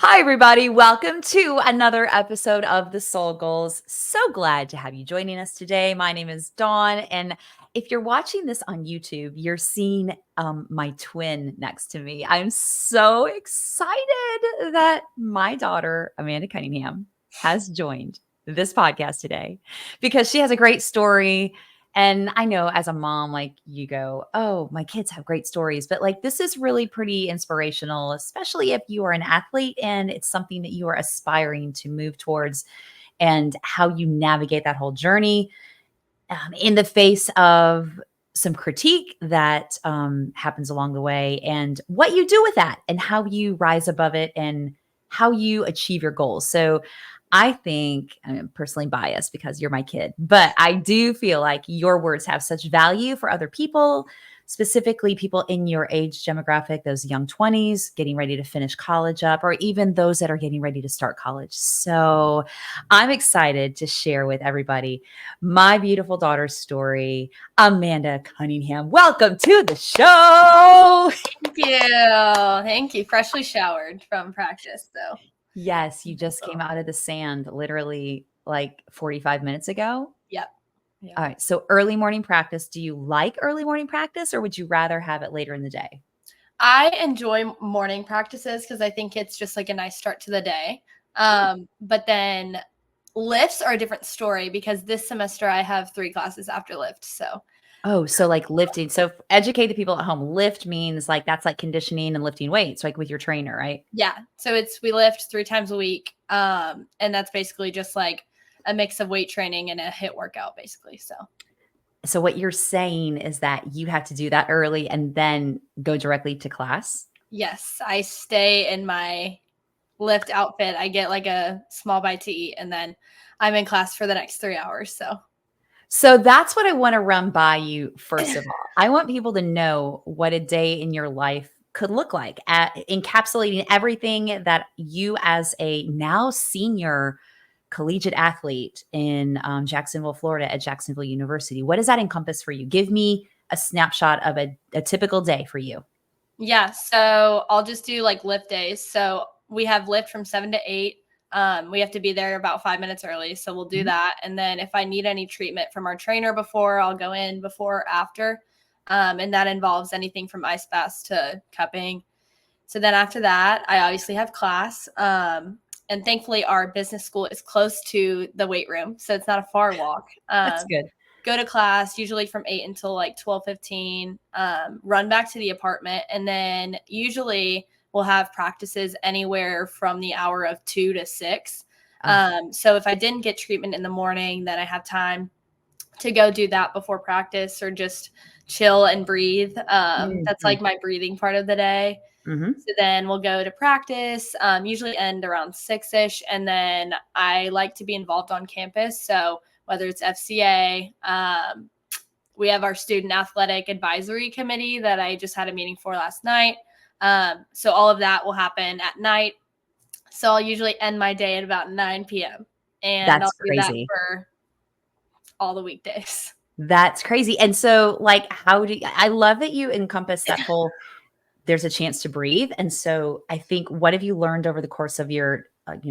Hi, everybody. Welcome to another episode of The Soul Goals. So glad to have you joining us today. My name is Dawn. And if you're watching this on YouTube, you're seeing my twin next to me. I'm so excited that my daughter, Amanda Cunningham, has joined this podcast today because she has a great story. And I know as a mom, like you go, oh, my kids have great stories, but like this is really pretty inspirational, especially if you are an athlete and it's something that you are aspiring to move towards and how you navigate that whole journey in the face of some critique that happens along the way and what you do with that and how you rise above it and how you achieve your goals. So I think I'm personally biased because you're my kid, but I do feel like your words have such value for other people, specifically people in your age demographic, those young 20s getting ready to finish college up, or even those that are getting ready to start college. So I'm excited to share with everybody my beautiful daughter's story. Amanda Cunningham, welcome to the show. Thank you. Thank you. Freshly showered from practice, though. Yes, you just came out of the sand literally like 45 minutes ago. Yep. All right. So early morning practice. Do you like early morning practice or would you rather have it later in the day? I enjoy morning practices because I think it's just like a nice start to the day. But then lifts are a different story because this semester I have 3 classes after lift. So Oh, so like lifting. So educate the people at home. Lift means like that's like conditioning and lifting weights, like with your trainer, right? yeah, so we lift 3 times a week. And that's basically just like a mix of weight training and a HIIT workout, basically. So what you're saying is that you have to do that early and then go directly to class? Yes, I stay in my lift outfit. I get like a small bite to eat, and then I'm in class for the next 3 hours. So that's what I want to run by you first of all. I want people to know what a day in your life could look like, encapsulating everything that you as a now senior collegiate athlete in Jacksonville, Florida at Jacksonville University. What does that encompass for you? Give me a snapshot of a typical day for you. Yeah, so I'll just do like lift days. So we have lift from 7 to 8. We have to be there about 5 minutes early. So we'll do Mhm. that. And then if I need any treatment from our trainer before, I'll go in before or after. And that involves anything from ice baths to cupping. So then after that, I obviously have class. And thankfully, our business school is close to the weight room. So it's not a far walk. That's good. Go to class usually from 8 until like 12:15, run back to the apartment, and then usually we'll have practices anywhere from the hour of 2 to 6. So if I didn't get treatment in the morning, then I have time to go do that before practice or just chill and breathe. That's like my breathing part of the day. Mm-hmm. So then we'll go to practice, usually end around 6-ish. And then I like to be involved on campus. So whether it's FCA, we have our student athletic advisory committee that I just had a meeting for last night. So all of that will happen at night. So I'll usually end my day at about 9 p.m. And That's I'll do that crazy. for all the weekdays. That's crazy. And so, like, I love that you encompass that whole there's a chance to breathe. And so I think what have you learned over the course of your,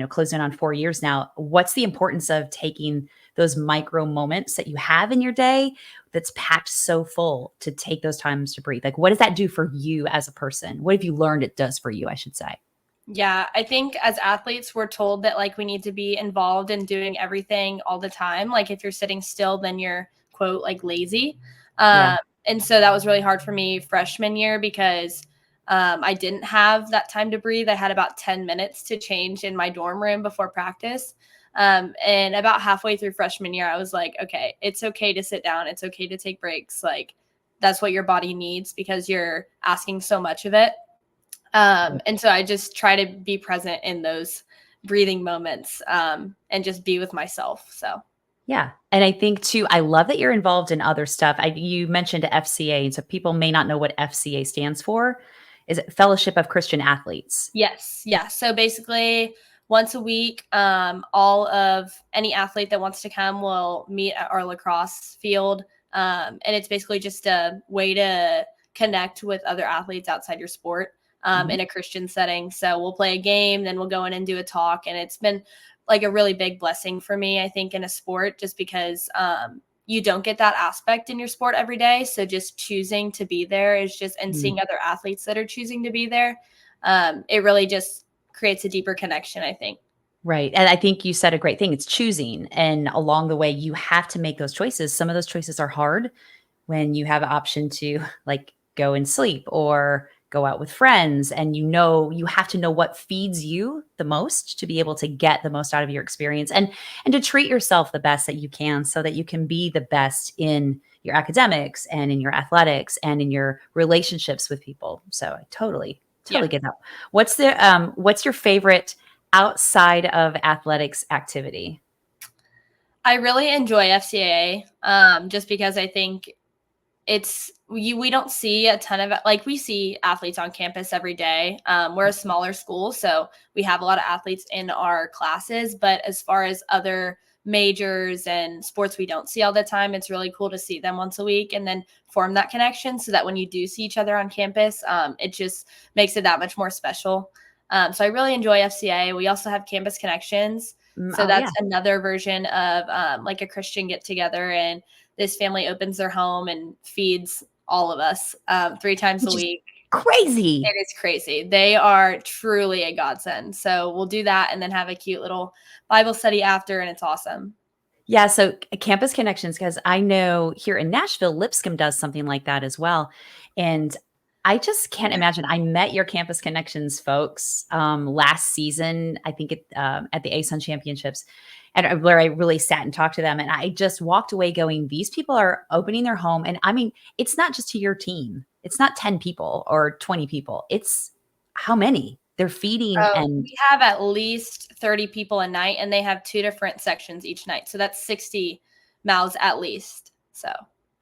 closing on 4 years now? What's the importance of taking those micro moments that you have in your day that's packed so full to take those times to breathe? Like, what does that do for you as a person? What have you learned it does for you, I should say? Yeah, I think as athletes, we're told that like we need to be involved in doing everything all the time. Like if you're sitting still, then you're quote like lazy. Yeah. And so that was really hard for me freshman year because I didn't have that time to breathe. I had about 10 minutes to change in my dorm room before practice. And about halfway through freshman year, I was like, okay, it's okay to sit down. It's okay to take breaks. Like that's what your body needs because you're asking so much of it. And so I just try to be present in those breathing moments and just be with myself. So Yeah. And I think too, I love that you're involved in other stuff. You mentioned FCA, and so people may not know what FCA stands for. Is it Fellowship of Christian Athletes? yes, yeah. So basically, once a week, all of any athlete that wants to come will meet at our lacrosse field, and it's basically just a way to connect with other athletes outside your sport. Mhm. in a Christian setting. So we'll play a game, then we'll go in and do a talk. And it's been like a really big blessing for me, I think, in a sport, just because you don't get that aspect in your sport every day. So just choosing to be there is just, and Mm. seeing other athletes that are choosing to be there, it really just creates a deeper connection, I think. Right, and I think you said a great thing, it's choosing, and along the way, you have to make those choices. Some of those choices are hard when you have an option to, like, go and sleep or go out with friends, and you have to know what feeds you the most to be able to get the most out of your experience, and to treat yourself the best that you can so that you can be the best in your academics and in your athletics and in your relationships with people. So I Yeah. totally get that. What's your favorite outside of athletics activity? I really enjoy FCAA, just because I think we don't see a ton of, like, we see athletes on campus every day. We're a smaller school, so we have a lot of athletes in our classes, but as far as other majors and sports we don't see all the time, it's really cool to see them once a week and then form that connection, so that when you do see each other on campus, it just makes it that much more special. So I really enjoy FCA. We also have campus connections, so Oh, yeah. that's another version of like a Christian get together, and this family opens their home and feeds all of us 3 times a Which is week. crazy. It is crazy. They are truly a godsend. So we'll do that and then have a cute little Bible study after, and it's awesome. Yeah, so campus connections, because I know here in Nashville, Lipscomb does something like that as well, and I just can't imagine. I met your campus connections folks, last season, I think at the ASUN Championships, and where I really sat and talked to them, and I just walked away going, "These people are opening their home," and I mean, it's not just to your team. It's not 10 people or 20 people. It's how many? They're feeding Oh, and we have at least 30 people a night, and they have 2 different sections each night. So that's 60 mouths at least. So,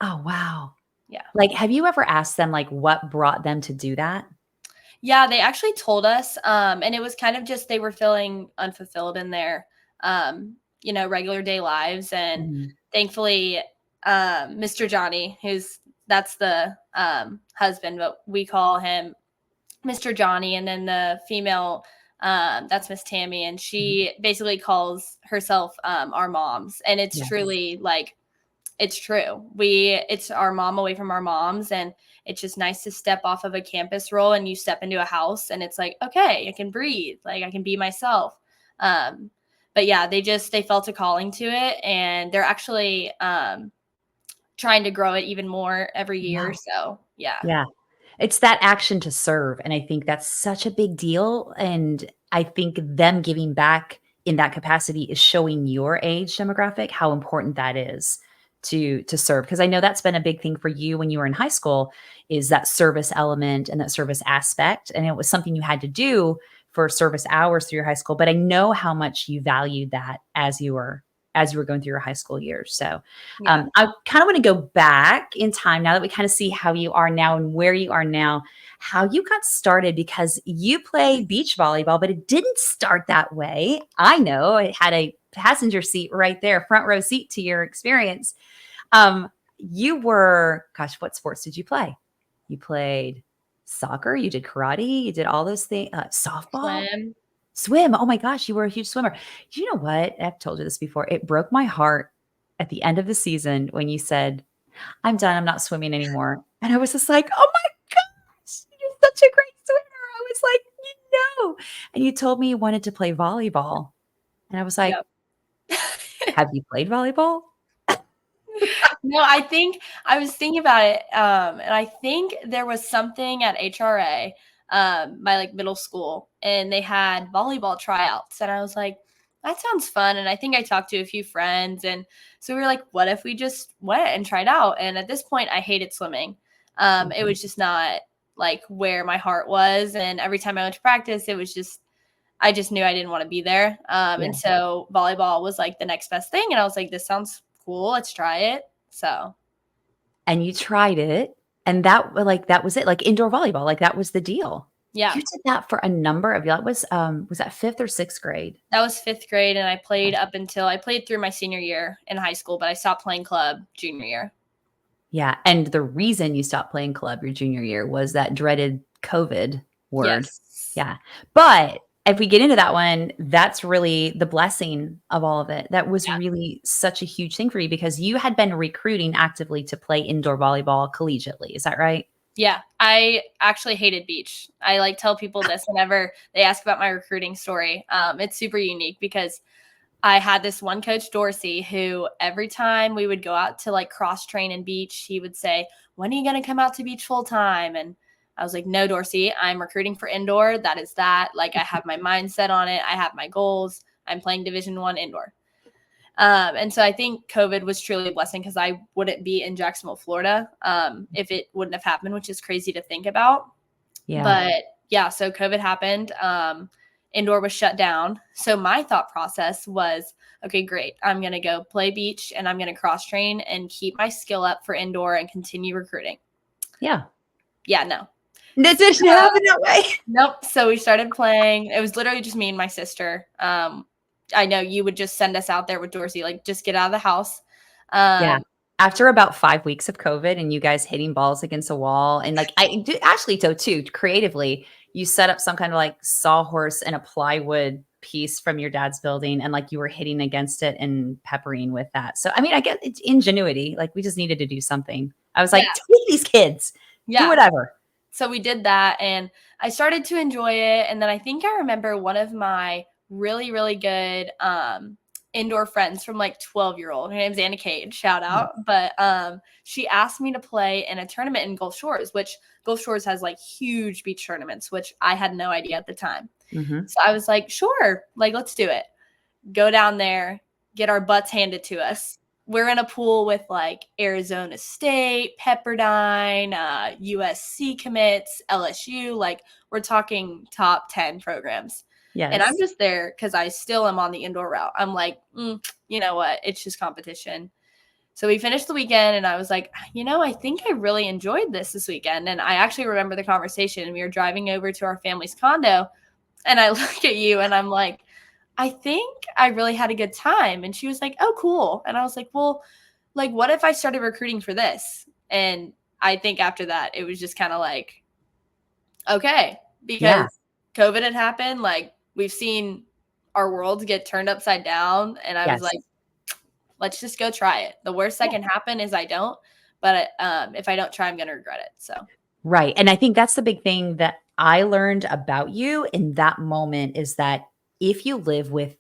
oh, wow. yeah. Like, have you ever asked them, like, what brought them to do that? Yeah, they actually told us, and it was kind of just they were feeling unfulfilled in their, regular day lives, and Mhm. thankfully, Mr. Johnny, that's the husband, but we call him Mr. Johnny, and then the female, that's Miss Tammy, and Mhm. she basically calls herself our moms, and it's Yes. truly like it's true. It's our mom away from our moms, and it's just nice to step off of a campus role and you step into a house and it's like, okay, I can breathe, like I can be myself. Um, but yeah, they felt a calling to it, and they're actually trying to grow it even more every year. Wow. So yeah. Yeah. It's that action to serve, and I think that's such a big deal, and I think them giving back in that capacity is showing your age demographic how important that is to serve. Because I know that's been a big thing for you when you were in high school, is that service element and that service aspect, and it was something you had to do for service hours through your high school, but I know how much you valued that as you were going through your high school years. So, Yeah. I kind of want to go back in time now that we kind of see how you are now and where you are now, how you got started because you play beach volleyball, but it didn't start that way. I know it had a passenger seat right there, front row seat to your experience. Gosh, what sports did you play? You played soccer, you did karate, you did all those things, softball, Swim. swim. Oh my gosh, you were a huge swimmer. Do you know what? I've told you this before. It broke my heart at the end of the season when you said, "I'm done. I'm not swimming anymore." And I was just like, "Oh my gosh, you're such a great swimmer." I was like, "You know." And you told me you wanted to play volleyball. And I was like, Yep. "Have you played volleyball?" No, I think I was thinking about it, and I think there was something at HRA, my like middle school, and they had volleyball tryouts, and I was like, "That sounds fun." And I think I talked to a few friends, and so we were like, "What if we just went and tried out?" And at this point, I hated swimming. It Mhm. was just not like where my heart was, and every time I went to practice, it was just I just knew I didn't want to be there. Yeah. And so volleyball was like the next best thing, and I was like, "This sounds cool. Let's try it." So And you tried it, and that was it, like indoor volleyball, like that was the deal. yeah, You did that for a number of that was that 5th or 6th grade? that was 5th grade, and I played through my senior year in high school, but I stopped playing club junior year. Yeah, and the reason you stopped playing club your junior year was that dreaded COVID. Word. Yes. Yeah. But if we get into that one, that's really the blessing of all of it. That was Yeah. really such a huge thing for you because you had been recruiting actively to play indoor volleyball collegiately. Is that right? Yeah, I actually hated beach. I like tell people this whenever they ask about my recruiting story. It's super unique because I had this one coach, Dorsey, who every time we would go out to like cross train and beach, he would say, "When are you going to come out to beach full time?" And I was like, "No, Dorsey, I'm recruiting for indoor. That is that. Like, I have my mindset on it. I have my goals. I'm playing Division 1 indoor." And so I think COVID was truly a blessing because I wouldn't be in Jacksonville, Florida, if it wouldn't have happened, which is crazy to think about. Yeah. But yeah, so COVID happened. Indoor was shut down. So my thought process was, okay, great. I'm going to go play beach and I'm going to cross train and keep my skill up for indoor and continue recruiting. Yeah. Yeah, no. That didn't happen that way. Nope. So we started playing. It was literally just me and my sister. I know you would just send us out there with Dorsey, like just get out of the house. Yeah. Um, After about 5 weeks of COVID and you guys hitting balls against a wall and like I do actually too, creatively, you set up some kind of like sawhorse and a plywood piece from your dad's building and like you were hitting against it and peppering with that. So I mean, I get it's ingenuity. Like we just needed to do something. I was yeah, like, take these kids, do yeah. whatever. So we did that and I started to enjoy it. And then I think I remember one of my really, really good indoor friends from like 12-year-old. Her name's Anna Cade, shout Yes. out. But she asked me to play in a tournament in Gulf Shores, which Gulf Shores has like huge beach tournaments, which I had no idea at the time. Mm-hmm. So I was like, sure, like let's do it. Go down there, get our butts handed to us. We're in a pool with like Arizona State, Pepperdine, USC commits, LSU. Like we're talking top 10 programs. And I'm Yes. just there because I still am on the indoor route. I'm like, you know what? It's just competition. So we finished the weekend and I was like, I think I really enjoyed this weekend. And I actually remember the conversation. We were driving over to our family's condo and I look at you and I'm like, I think I really had a good time. And she was like, oh, cool. And I was like, well, like, what if I started recruiting for this? And I think after that, it was just kind of like, okay, because Yeah. COVID had happened. Like, we've seen our worlds get turned upside down. And I was Yes. like, let's just go try it. The worst that can happen is I don't. But if I don't try, I'm going to regret it. So, Right. And I think that's the big thing that I learned about you in that moment is that if you live with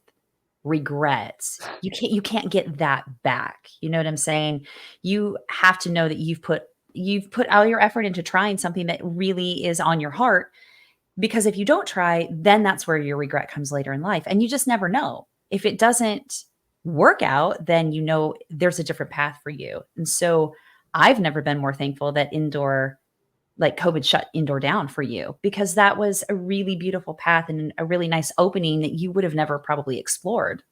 regrets, you can't get that back. You know what I'm saying? You have to know that you've put all your effort into trying something that really is on your heart because if you don't try, then that's where your regret comes later in life and you just never know. If it doesn't work out, then you know there's a different path for you. And so I've never been more thankful that COVID shut indoor down for you because that was a really beautiful path and a really nice opening that you would have never probably explored.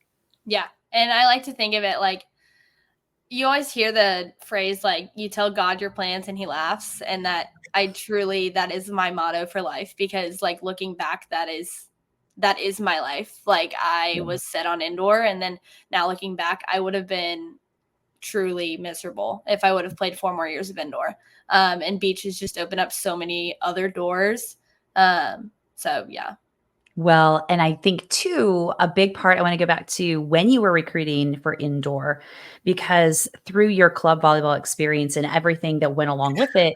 yeah. And I like to think of it like, you always hear the phrase like you tell God your plans and he laughs, and that is my motto for life because like looking back that is my life. Like I Yeah. was set on indoor and then now looking back I would have been truly miserable if I would have played 4 more years of indoor. And beach has just opened up so many other doors. So yeah. Well, and I think too, a big part I want to go back to when you were recruiting for indoor, because through your club volleyball experience and everything that went along with it,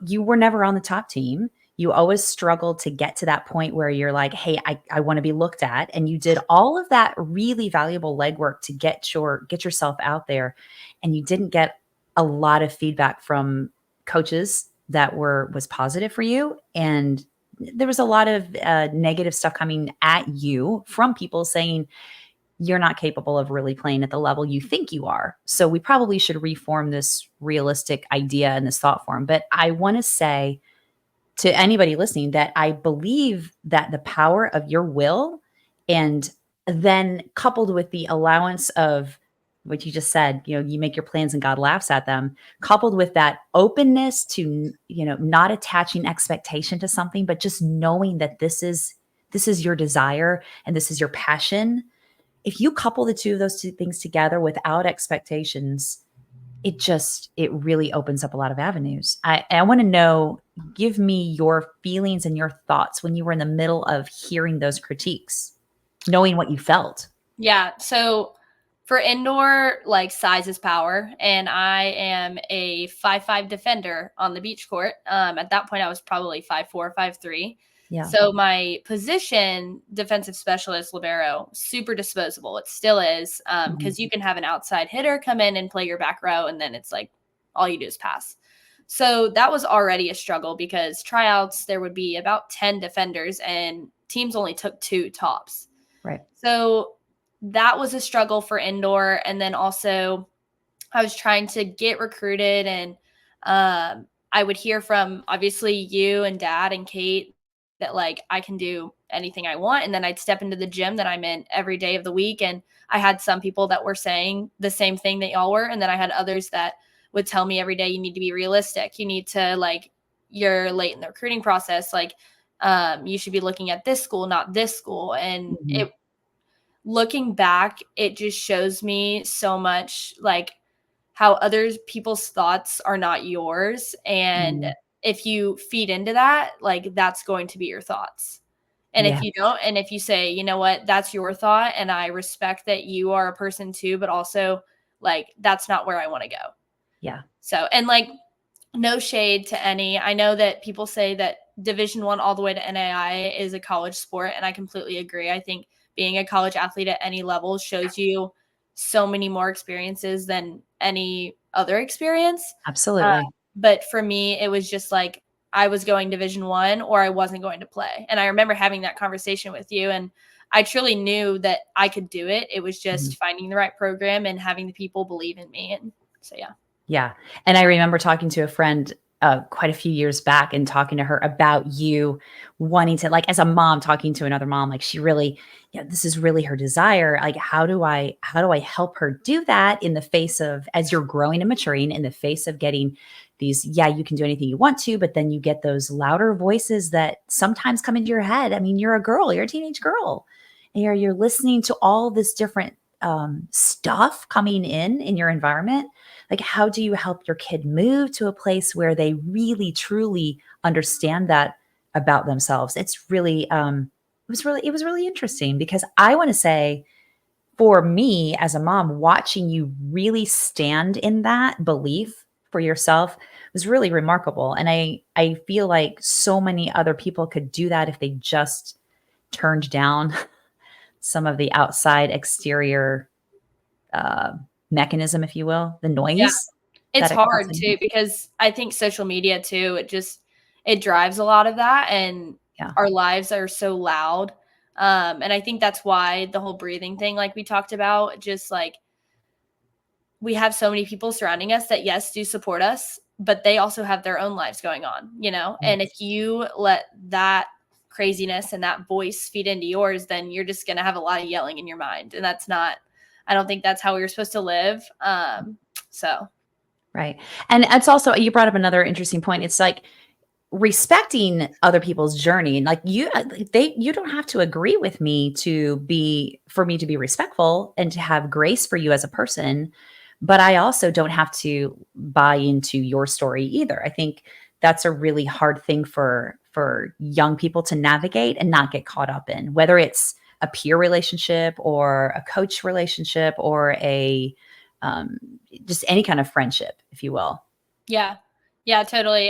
you were never on the top team. You always struggled to get to that point where you're like, hey, I want to be looked at. And you did all of that really valuable legwork to get yourself out there. And you didn't get a lot of feedback from coaches that was positive for you. And there was a lot of negative stuff coming at you from people saying you're not capable of really playing at the level you think you are. So we probably should reform this realistic idea and this thought form. But I want to say to anybody listening that I believe that the power of your will and then coupled with the allowance of what you just said, you make your plans and God laughs at them, coupled with that openness to, not attaching expectation to something, but just knowing that this is your desire and this is your passion. If you couple the two of those two things together without expectations, it really opens up a lot of avenues. I want to know, give me your feelings and your thoughts when you were in the middle of hearing those critiques, knowing what you felt. Yeah. So for indoor, like size is power, and I am a 5'5" defender on the beach court. At that point, I was probably 5'4", 5'3". Yeah. So my position, defensive specialist, libero, super disposable. It still is, Mhm. because you can have an outside hitter come in and play your back row, and then it's like all you do is pass. So that was already a struggle because tryouts there would be about 10 defenders, and teams only took 2 tops. Right. So that was a struggle for indoor. And then also, I was trying to get recruited, and I would hear from obviously you and dad and Kate that like I can do anything I want. And then I'd step into the gym that I'm in every day of the week. And I had some people that were saying the same thing that y'all were. And then I had others that would tell me every day, you need to be realistic. You need to like, you're late in the recruiting process. Like, you should be looking at this school, not this school. And Mhm. it, looking back, it just shows me so much like how other people's thoughts are not yours. And Mhm. if you feed into that, like that's going to be your thoughts. And if Yeah. you don't, and if you say, you know what, that's your thought, and I respect that you are a person too, but also like that's not where I want to go. Yeah. So, and like no shade to any. I know that people say that Division 1 all the way to NAI is a college sport, and I completely agree. I think being a college athlete at any level shows you so many more experiences than any other experience. Uh, Absolutely. but for me, it was just like I was going Division 1 or I wasn't going to play. And I remember having that conversation with you, and I truly knew that I could do it. It was Mhm. just finding the right program and having the people believe in me. And so, yeah. Yeah, and I remember talking to a friend, quite a few years back and talking to her about you wanting to like, as a mom talking to another mom, like, she really this is really her desire, like, how do I help her do that in the face of as you're growing and maturing, in the face of getting these, "Yeah, you can do anything you want to," but then you get those louder voices that sometimes come into your head. I mean, you're a girl, you're a teenage girl, and you're listening to all this different, stuff coming in your environment. Like, how do you help your kid move to a place where they really truly understand that about themselves? It's really it was really interesting because I want to say, for me as a mom, watching you really stand in that belief for yourself was really remarkable. And I feel like so many other people could do that if they just turned down some of the outside exterior uh, mechanism, if you will, the Yeah. noise It's that it hard constantly. too because I think social media too, it drives a lot of that, and Yeah. our lives are so loud. And I think that's why the whole breathing thing, like we talked about, just like we have so many people surrounding us that yes, do support us, but they also have their own lives going on, you know? And if Yes. you let that craziness and that voice feed into yours, then you're just gonna have a lot of yelling in your mind. And that's not, I don't think that's how we were supposed to live. So Right. And it's also, you brought up another interesting point. It's like respecting other people's journey, and like you don't have to agree with me to be for me to be respectful and to have grace for you as a person, but I also don't have to buy into your story either. I think that's a really hard thing for young people to navigate and not get caught up in, whether it's a peer relationship or a coach relationship or a um, just any kind of friendship, if you will. yeah. Yeah, totally.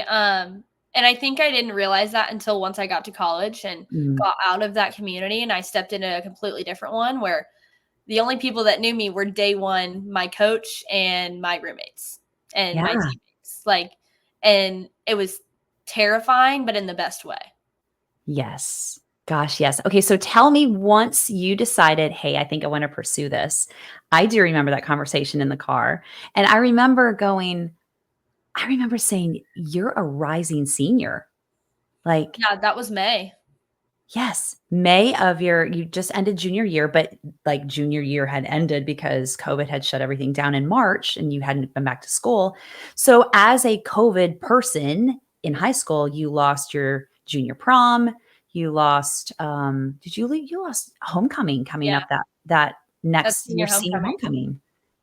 And I think I didn't realize that until once I got to college and Mm, got out of that community and I stepped into a completely different one where the only people that knew me were day one, my coach and my roommates and my yeah. teammates. Like, and it was terrifying, but in the best way. Yes. Gosh, yes. Okay, so tell me, once you decided, "Hey, I think I wanna pursue this." I do remember that conversation in the car, and I remember saying, "You're a rising senior." Like, Yeah, that was May. yes, May of you just ended junior year, but, like, junior year had ended because COVID had shut everything down in March, and you hadn't been back to school. So, as a COVID person in high school, you lost your junior prom, you lost, did you leave you lost homecoming coming Yeah, up that that's next your senior senior homecoming. homecoming.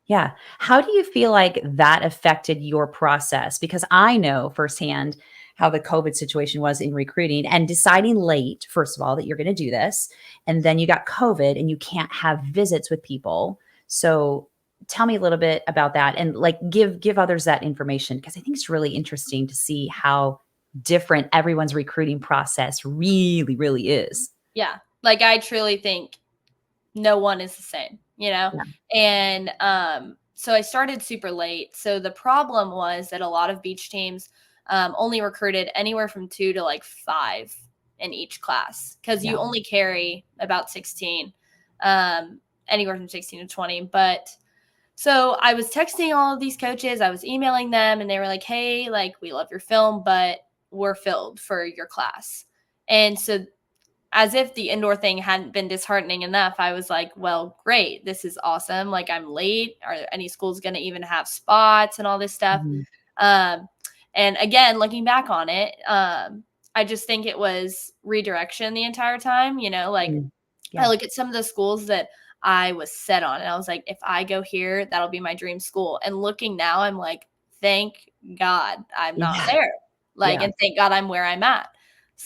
Yeah. How do you feel like that affected your process? Because I know firsthand how the COVID situation was in recruiting and deciding late, first of all, that you're going to do this. And then you got COVID and you can't have visits with people. So tell me a little bit about that and like give others that information because I think it's really interesting to see how different everyone's recruiting process really, really is. Yeah. Like I truly think no one is the same, you know? Yeah. And so I started super late. So the problem was that a lot of beach teams only recruited anywhere from 2 to like 5 in each class because Yeah. you only carry about 16, anywhere from 16 to 20. But so I was texting all of these coaches, I was emailing them, and they were like, hey, like, we love your film, but we're filled for your class. And so as if the indoor thing hadn't been disheartening enough, I was like, well, great. This is awesome. Like, I'm late. Are any schools going to even have spots and all this stuff? Mhm. Um, and again, looking back on it, I just think it was redirection the entire time. You know, like Mm. I Yeah. look at some of the schools that I was set on, and I was like, if I go here, that'll be my dream school. And looking now, I'm like, thank God I'm not Yeah. there. Like, Yeah. and thank God I'm where I'm at.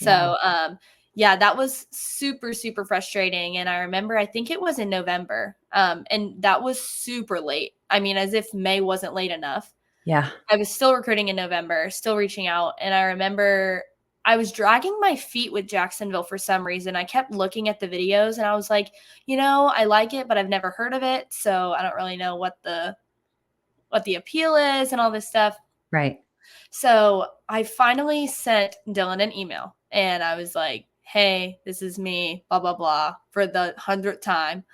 Yeah. So, yeah, that was super, super frustrating. And I remember, I think it was in November, and that was super late. I mean, as if May wasn't late enough. Yeah. I was still recruiting in November, still reaching out. And I remember I was dragging my feet with Jacksonville for some reason. I kept looking at the videos and I was like, you know, I like it, but I've never heard of it. So I don't really know what the appeal is and all this stuff. Right. So I finally sent Dylan an email and I was like, hey, this is me, blah, blah, blah, for the 100th time.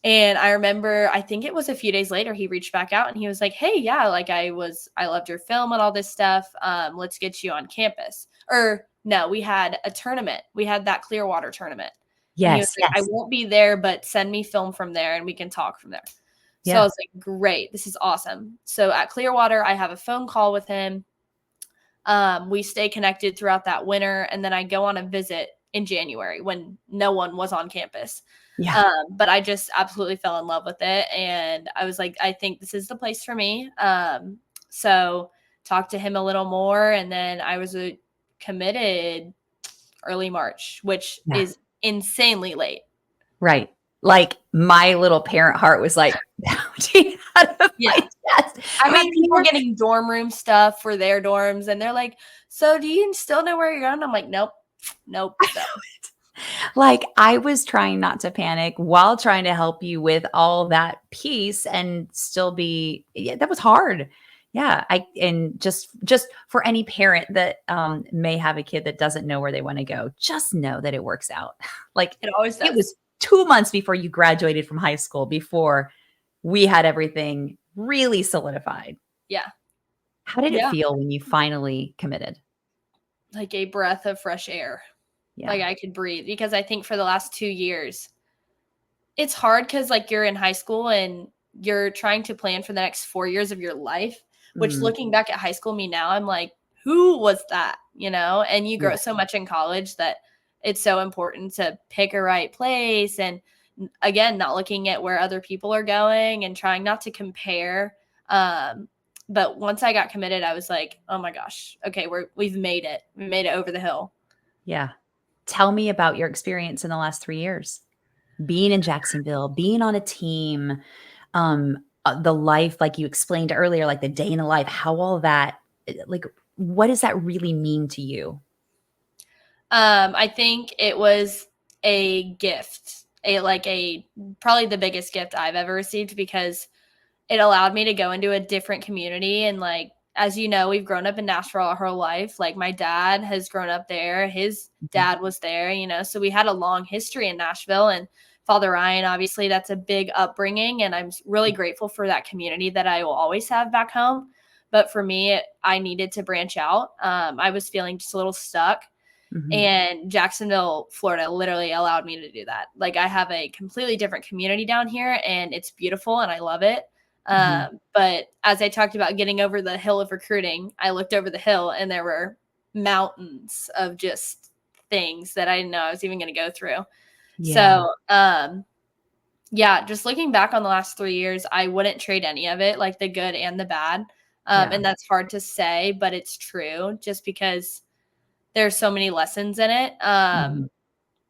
And I remember, I think it was a few days later, he reached back out and he was like, hey, yeah, like I loved your film and all this stuff. Let's get you on campus. Or no, we had a tournament. We had that Clearwater tournament. And he was Yes. like, I Yes. won't be there, but send me film from there and we can talk from there. So I Yeah. was like, great, this is awesome. So at Clearwater, I have a phone call with him. We stay connected throughout that winter. And then I go on a visit in January when no one was on campus. Yeah. But I just absolutely fell in love with it. And I was like, I think this is the place for me. So talked to him a little more. And then I was committed early March, which Yeah. is insanely late. Right. Like my little parent heart was like pounding out of my Yeah. chest. I've I had mean, people getting dorm room stuff for their dorms, and they're like, so do you still know where you're going? I'm like, nope, nope. So like I was trying not to panic while trying to help you with all that peace and still be yeah, that was hard. Yeah, I and just for any parent that may have a kid that doesn't know where they want to go, just know that it works out. Like it always it does. was 2 months before you graduated from high school before we had everything really solidified. Yeah. How did it Yeah. feel when you finally committed? Like a breath of fresh air. Yeah. Like I could breathe because I think for the last 2 years, it's hard because like you're in high school and you're trying to plan for the next 4 years of your life, which Mm, looking back at high school me now, I'm like, who was that? You know, and you grow yeah. so much in college that it's so important to pick a right place. And again, not looking at where other people are going and trying not to compare. But once I got committed, I was like, oh my gosh, okay, we've made it. We made it over the hill. Yeah. Tell me about your experience in the last 3 years. Being in Jacksonville, being on a team, the life like you explained earlier, like the day in the life, how all that like, what does that really mean to you? I think it was a gift, a probably the biggest gift I've ever received because it allowed me to go into a different community. And like, as you know, we've grown up in Nashville our whole life. Like my dad has grown up there. His Mhm. dad was there, you know, so we had a long history in Nashville. And Father Ryan, obviously that's a big upbringing. And I'm really grateful for that community that I will always have back home. But for me, I needed to branch out. I was feeling just a little stuck. Mhm. And Jacksonville, Florida literally allowed me to do that. Like I have a completely different community down here and it's beautiful and I love it. Mhm. But as I talked about getting over the hill of recruiting, I looked over the hill and there were mountains of just things that I didn't know I was even going to go through. Yeah. So, Yeah, just looking back on the last 3 years, I wouldn't trade any of it, like the good and the bad. Yeah. And that's hard to say, but it's true just because there's so many lessons in it. Mhm.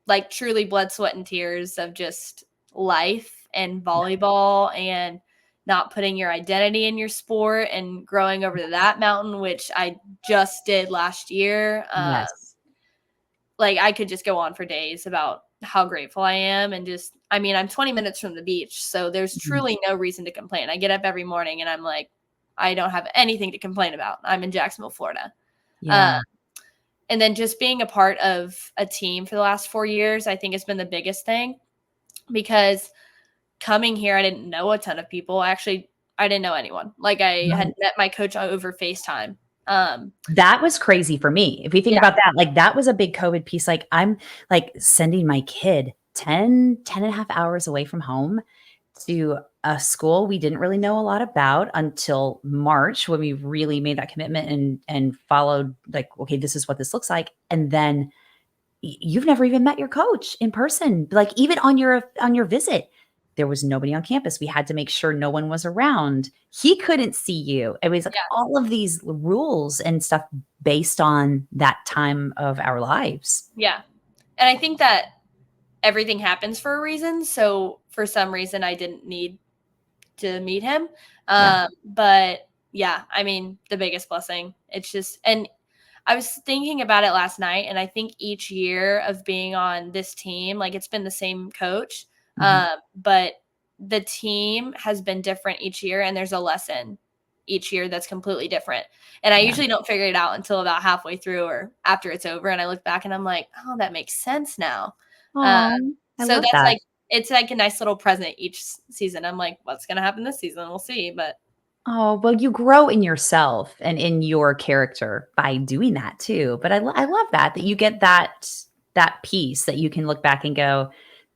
Like truly blood, sweat, and tears of just life and Yeah. volleyball and not putting your identity in your sport and growing over to that mountain, which I just did last year. Yes. Like I could just go on for days about how grateful I am and just I mean, I'm 20 minutes from the beach, so there's Mhm. truly no reason to complain. I get up every morning and I'm like, I don't have anything to complain about. I'm in Jacksonville, Florida. Uh, Yeah. and then just being a part of a team for the last 4 years, I think has been the biggest thing because coming here, I didn't know a ton of people. Actually, I didn't know anyone. Like I had Right. met my coach over FaceTime. Um, That was crazy for me. If we think yeah, about that, like that was a big COVID piece. Like I'm like sending my kid 10 and a half hours away from home to a school we didn't really know a lot about until March when we really made that commitment and followed like, okay, this is what this looks like. And then you've never even met your coach in person. Like even on your visit, there was nobody on campus. We had to make sure no one was around. He couldn't see you. It was like yeah, all of these rules and stuff based on that time of our lives. yeah. And I think that everything happens for a reason. So for some reason, I didn't need to meet him. Yeah. But yeah, I mean, the biggest blessing. It's just, and I was thinking about it last night, and I think each year of being on this team, like it's been the same coach, Mhm. but the team has been different each year, and there's a lesson each year that's completely different. And I Yeah. usually don't figure it out until about halfway through or after it's over, and I look back and I'm like, oh, that makes sense now. Uh, Oh, I so love that's that. like it's like a nice little present each season. I'm like, what's gonna happen this season? We'll see. But Oh, well, you grow in yourself and in your character by doing that too. But I love that you get that piece that you can look back and go,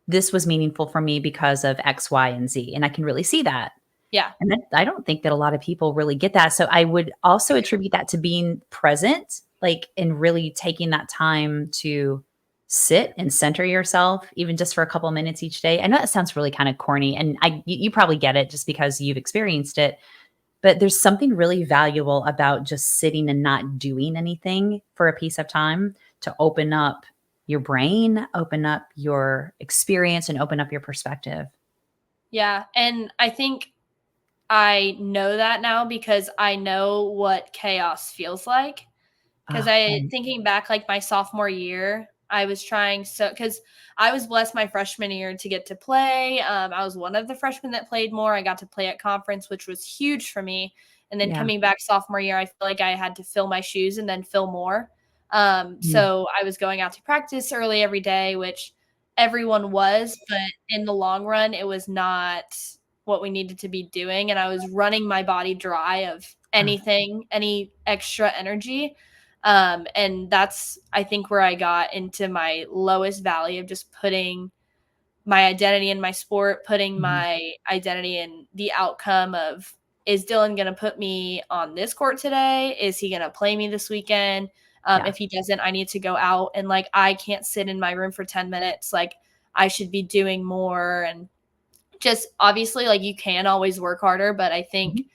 this was meaningful for me because of X, Y, and Z. And I can really see that. yeah, And I don't think that a lot of people really get that. So I would also attribute that to being present, like, and really taking that time to sit and center yourself, even just for a couple of minutes each day. I know that sounds really kind of corny, and you probably get it just because you've experienced it. But there's something really valuable about just sitting and not doing anything for a piece of time to open up your brain, open up your experience, and open up your perspective. yeah. And I think I know that now because I know what chaos feels like. Because Oh, I right. thinking back like my sophomore year, I was trying so because I was blessed my freshman year to get to play. I was one of the freshmen that played more. I got to play at conference, which was huge for me. And then Yeah. coming back sophomore year, I feel like I had to fill my shoes and then fill more. Mm. So I was going out to practice early every day, which everyone was, but in the long run, it was not what we needed to be doing. And I was running my body dry of Oh, anything, any extra energy. And that's, I think, where I got into my lowest valley of just putting my identity in my sport, putting mhm. my identity in the outcome of is Dylan going to put me on this court today? Is he going to play me this weekend? Yeah. If he doesn't, I need to go out and like I can't sit in my room for 10 minutes. Like I should be doing more and just obviously like you can always work harder, but I think Mhm.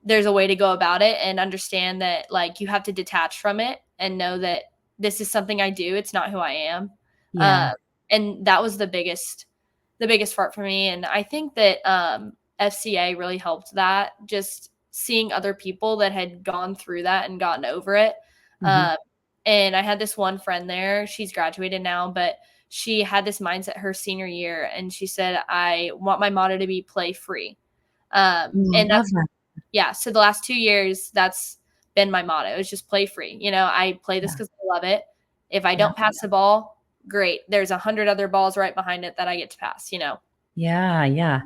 there's a way to go about it and understand that like you have to detach from it and know that this is something I do. It's not who I am. Yeah. Uh, and that was the biggest part for me. And I think that FCA really helped that. Just seeing other people that had gone through that and gotten over it. Mhm. Um, and I had this one friend there. She's graduated now, but she had this mindset her senior year, and she said, "I want my motto to be play free." Mm, And I love that's that. yeah, so the last 2 years, that's been my motto, is just play free. You know, I play this Yeah. because I love it. If I Yeah. don't pass the ball, great. There's 100 other balls right behind it that I get to pass, you know? Yeah, yeah.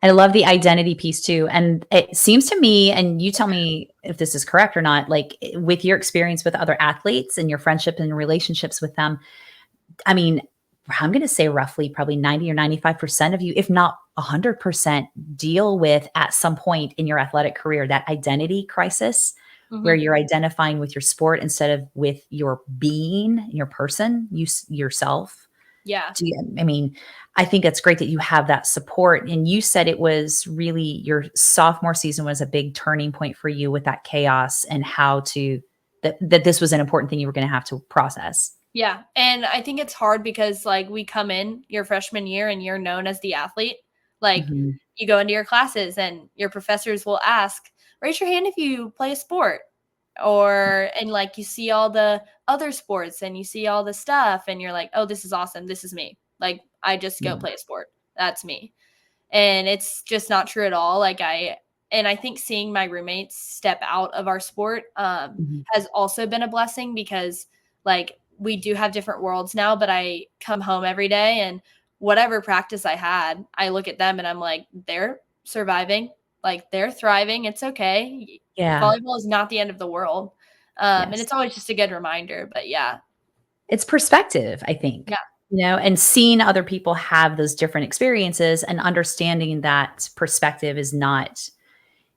I love the identity piece too. And it seems to me, and you tell me if this is correct or not, like with your experience with other athletes and your friendship and relationships with them, I mean, I'm going to say roughly probably 90 or 95% of you, if not 100%, deal with at some point in your athletic career that identity crisis where Mhm. you're identifying with your sport instead of with your being, your person, yourself. Yeah. I mean, I think it's great that you have that support. And you said it was really your sophomore season was a big turning point for you with that chaos and how to that this was an important thing you were going to have to process. Yeah. And I think it's hard because like we come in your freshman year and you're known as the athlete. Like Mhm. you go into your classes and your professors will ask, raise your hand if you play a sport. Or and like you see all the other sports and you see all the stuff and you're like, oh, this is awesome. This is me. Like I just go Yeah. play a sport. That's me. And it's just not true at all. And I think seeing my roommates step out of our sport Mhm. has also been a blessing because like we do have different worlds now, but I come home every day and whatever practice I had, I look at them and I'm like, they're surviving, like they're thriving. It's okay. Yeah. Volleyball is not the end of the world. And Yes. it's always just a good reminder. But yeah, It's perspective, I think, yeah, and seeing other people have those different experiences and understanding that perspective is not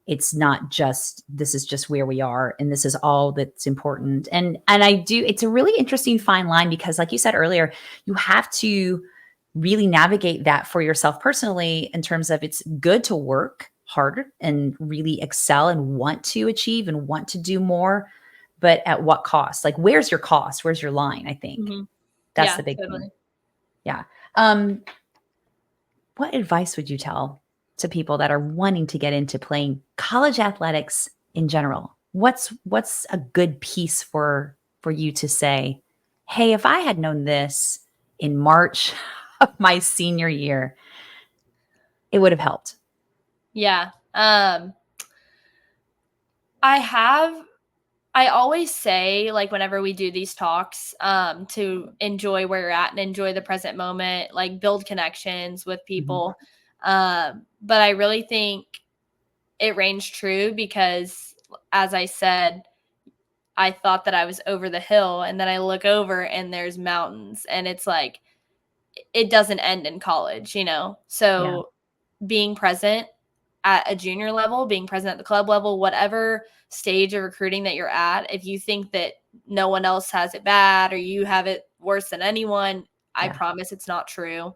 it's not just this is just where we are and this is all that's important. And I do it's a really interesting fine line because like you said earlier, you have to really navigate that for yourself personally in terms of it's good to work harder and really excel and want to achieve and want to do more, but at what cost? Like where's your cost? Where's your line, I think. hmm That's yeah, the big thing. totally. Yeah. Um, what advice would you tell to people that are wanting to get into playing college athletics in general? What's a good piece for you to say, "Hey, if I had known this in March of my senior year, it would have helped." Yeah. I have I always say, like, whenever we do these talks, to enjoy where you're at and enjoy the present moment, like, build connections with Mhm. people. But I really think it rings true because, as I said, I thought that I was over the hill, and then I look over and there's mountains, and it's like, it doesn't end in college, you know? Yeah. So being present at a junior level, being present at the club level, whatever stage of recruiting that you're at, if you think that no one else has it bad or you have it worse than anyone, I Yeah. promise it's not true.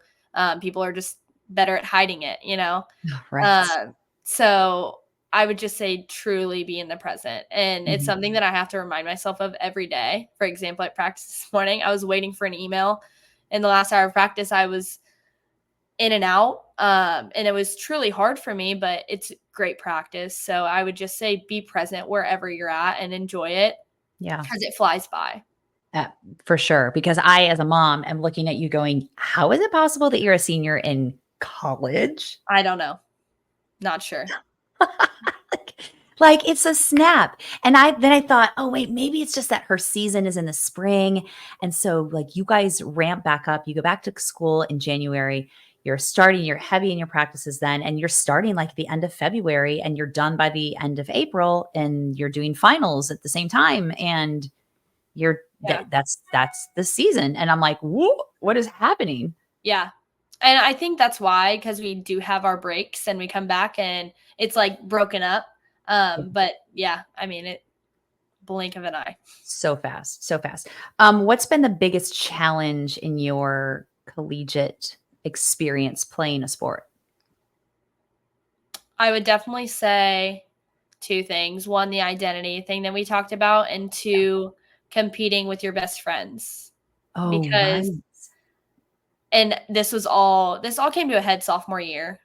People are just better at hiding it, you know? Right. Um, so I would just say truly be in the present. And it's Mhm. something that I have to remind myself of every day. For example, at practice this morning, I was waiting for an email. In the last hour of practice, I was in and out. And it was truly hard for me, but it's great practice. So I would just say be present wherever you're at and enjoy it Yeah. because it flies by. Uh, for sure, because I, as a mom, am looking at you going, "How is it possible that you're a senior in college?" I don't know. Not sure. Like, it's a snap, and I thought, "Oh, wait, maybe it's just that her season is in the spring, and so, like, you guys ramp back up, you go back to school in January, you're heavy in your practices then, and you're starting, like, the end of February, and you're done by the end of April, and you're doing finals at the same time, and you're Yeah. that's the season," and I'm like, "Whoa, what is happening?" Yeah. And I think that's why, because we do have our breaks and we come back and it's like broken up. But yeah, I mean, it blink of an eye. So fast, so fast. What's been the biggest challenge in your collegiate experience playing a sport? I would definitely say two things. One, the identity thing that we talked about, and Yeah. two, competing with your best friends. Oh, Because right. and this all came to a head sophomore year.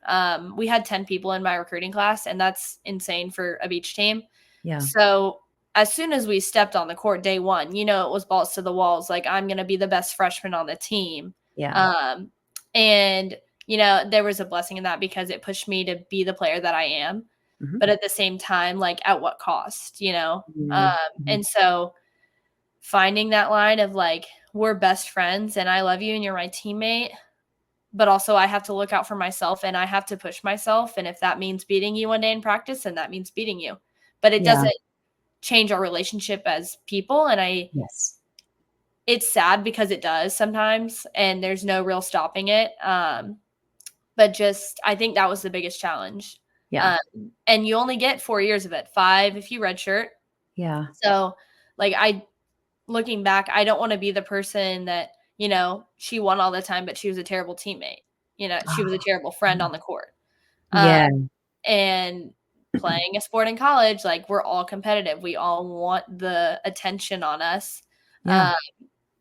We had 10 people in my recruiting class, and that's insane for a beach team. Yeah, So as soon as we stepped on the court day one, it was balls to the walls. Like I'm gonna be the best freshman on the team. yeah. Um, and there was a blessing in that because it pushed me to be the player that I am. Mhm. But at the same time, like at what cost, Mhm, mhm. And so finding that line of like, we're best friends and I love you and you're my teammate, but also I have to look out for myself and I have to push myself. And if that means beating you one day in practice, then that means beating you. But it Yeah, doesn't change our relationship as people. And yes. it's sad because it does sometimes, and there's no real stopping it. But just, I think that was the biggest challenge. Yeah, Um, and you only get 4 years of it, 5 if you redshirt. yeah. So, like, looking back, I don't want to be the person that she won all the time, but she was a terrible teammate. She was a Oh, terrible friend on the court. Um, yeah. and playing a sport in college, like, we're all competitive. We all want the attention on us. Yeah.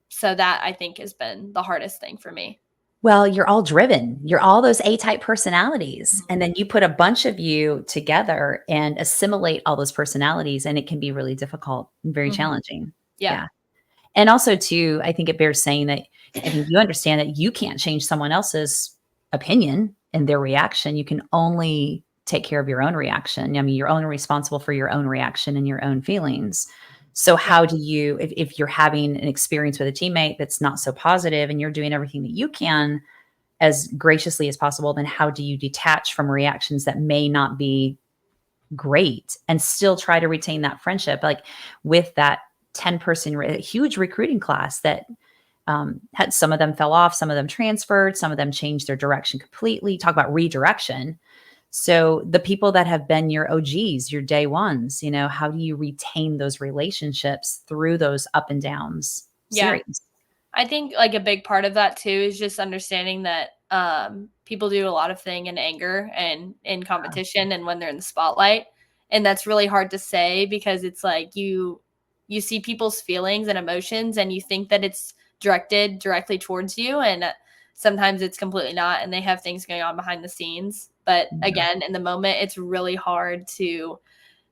So that, I think, has been the hardest thing for me. Well, you're all driven. You're all those A-type personalities. Mhm. And then you put a bunch of you together and assimilate all those personalities, and it can be really difficult and very Mhm. challenging. Yeah. Yeah. And also too, I think it bears saying that I think you understand that you can't change someone else's opinion and their reaction. You can only take care of your own reaction. I mean, you're only responsible for your own reaction and your own feelings. So Yeah. how do you, if you're having an experience with a teammate that's not so positive and you're doing everything that you can as graciously as possible, then how do you detach from reactions that may not be great and still try to retain that friendship? Like with that 10-person huge recruiting class that had, some of them fell off, some of them transferred, some of them changed their direction completely. Talk about redirection. So the people that have been your OGs, your day ones, how do you retain those relationships through those up and downs Yeah. series? I think, like, a big part of that too is just understanding that people do a lot of thing in anger and in competition and when they're in the spotlight, and that's really hard to say because it's like you see people's feelings and emotions and you think that it's directed directly towards you, and sometimes it's completely not, and they have things going on behind the scenes. But Yeah. again, in the moment, it's really hard to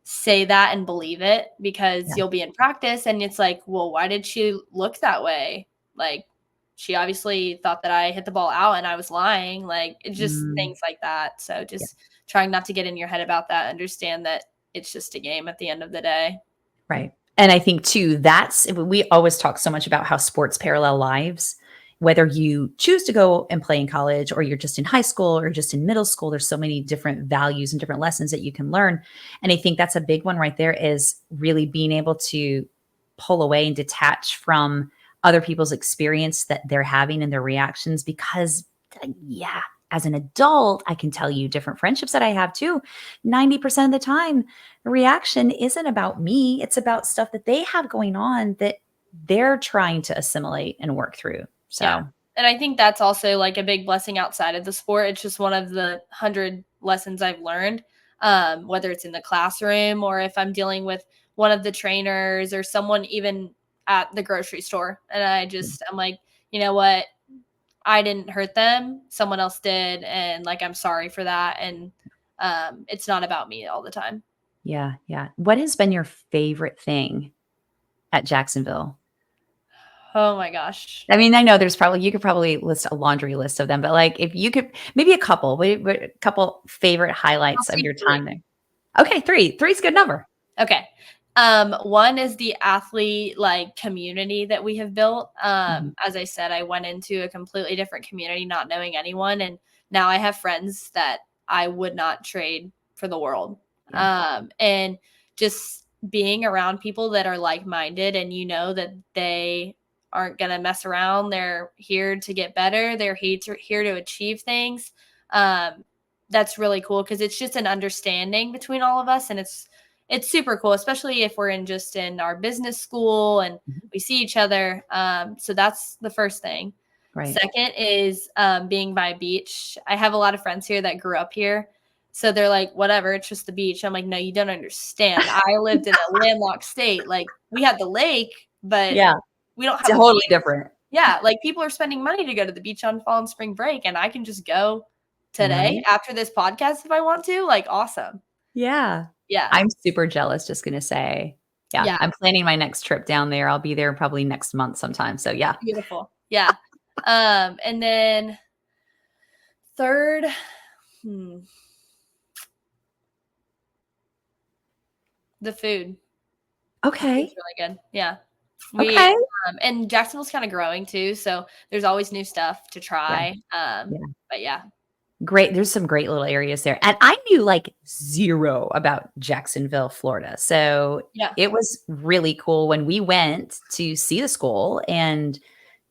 say that and believe it because Yeah. you'll be in practice and it's like, well, why did she look that way? Like, she obviously thought that I hit the ball out and I was lying. Like, it's just Mm, things like that. So yeah. just trying not to get in your head about that. Understand that it's just a game at the end of the day. Right. And I think too, we always talk so much about how sports parallel lives. Whether you choose to go and play in college or you're just in high school or just in middle school, there's so many different values and different lessons that you can learn. And I think that's a big one right there, is really being able to pull away and detach from other people's experience that they're having and their reactions. Because, yeah, as an adult, I can tell you different friendships that I have too. 90% of the time, the reaction isn't about me. It's about stuff that they have going on that they're trying to assimilate and work through. Yeah. So, And I think that's also like a big blessing outside of the sport. It's just one of the 100 lessons I've learned, whether it's in the classroom or if I'm dealing with one of the trainers or someone even at the grocery store. And I'm like, you know what? I didn't hurt them. Someone else did. And like, I'm sorry for that. And it's not about me all the time. yeah, yeah. What has been your favorite thing at Jacksonville? Oh my gosh. I mean, I know you could probably list a laundry list of them, but like if you could, maybe a couple, a couple favorite I'll highlights of say your three. time there. Okay, three. Three's a good number. Okay. One is the athlete like community that we have built. Mhm. As I said, I went into a completely different community, not knowing anyone, and now I have friends that I would not trade for the world. Yeah. And just being around people that are like-minded and you know that they aren't gonna mess around. They're here to get better. They're here to achieve things. Um, that's really cool because it's just an understanding between all of us, and it's super cool, especially if we're in our business school and Mhm. we see each other. So that's the first thing. Right. Second is being by a beach. I have a lot of friends here that grew up here. So they're like, whatever, it's just the beach. I'm like, no, you don't understand. I lived in a landlocked state. Like, we had the lake, but Yeah. we don't have a Totally beach. different. Yeah, like, people are spending money to go to the beach on fall and spring break, and I can just go today Right. after this podcast if I want to. Like, awesome. Yeah. Yeah. I'm super jealous, just gonna say. Yeah, Yeah. I'm planning my next trip down there. I'll be there probably next month sometime. So yeah. Beautiful. Yeah. And then third, hmm, the food. The food's Okay. really good. Yeah. We Okay. and Jacksonville's kind of growing too, so there's always new stuff to Yeah. try. Yeah. But yeah. Great. There's some great little areas there. And I knew like zero about Jacksonville, Florida. So Yeah. it was really cool when we went to see the school and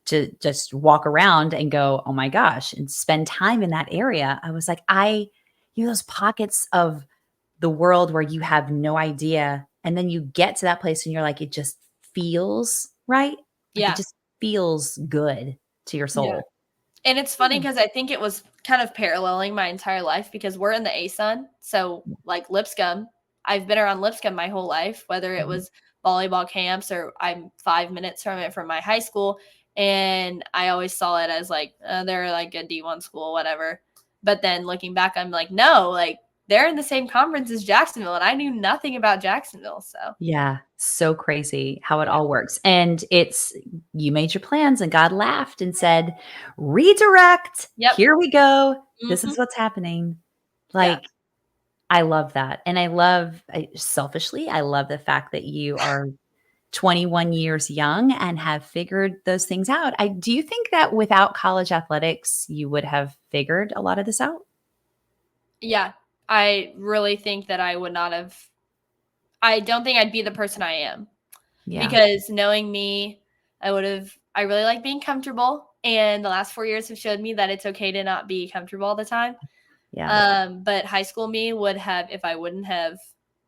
to just walk around and go, oh my gosh, and spend time in that area. I was like, those pockets of the world where you have no idea. And then you get to that place and you're like, it just feels right. Like it Yeah. just feels good. to your Yeah. soul. And it's funny because I think it was kind of paralleling my entire life because we're in the ASUN. So like Lipscomb, I've been around Lipscomb my whole life, whether it was volleyball camps or I'm 5 minutes from it from my high school. And I always saw it as like, they're like a D1 school, whatever. But then looking back, I'm like, no, like they're in the same conference as Jacksonville. And I knew nothing about Jacksonville. So Yeah, so crazy how it yeah. all works. And it's you made your plans and God laughed and said, "Redirect. Yep. Here we go. This Mm-hmm. is what's happening." Yeah. Like I love that. And selfishly, I love the fact that you are 21 years young and have figured those things out. Do you think that without college athletics, you would have figured a lot of this out? Yeah. I really think that I would not have. I don't think I'd be the person I am Yeah. because knowing me, I really like being comfortable. And the last 4 years have showed me that it's okay to not be comfortable all the time. Yeah. But high school me would have, if I wouldn't have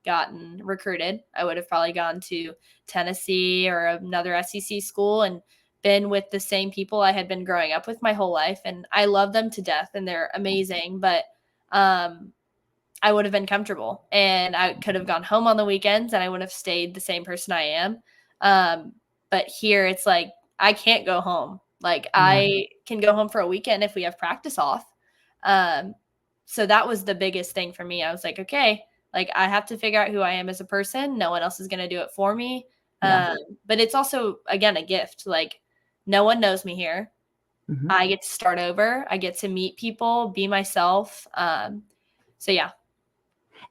gotten recruited, I would have probably gone to Tennessee or another SEC school and been with the same people I had been growing up with my whole life. And I love them to death and they're amazing. But um, I would have been comfortable and I could have gone home on the weekends and I would have stayed the same person I am. But here it's like, I can't go home. Like Yeah. I can go home for a weekend if we have practice off. Um, so that was the biggest thing for me. I was like, okay, like I have to figure out who I am as a person. No one else is going to do it for me. Yeah. But it's also, again, a gift. Like no one knows me here. Mhm. I get to start over. I get to meet people, be myself. So yeah,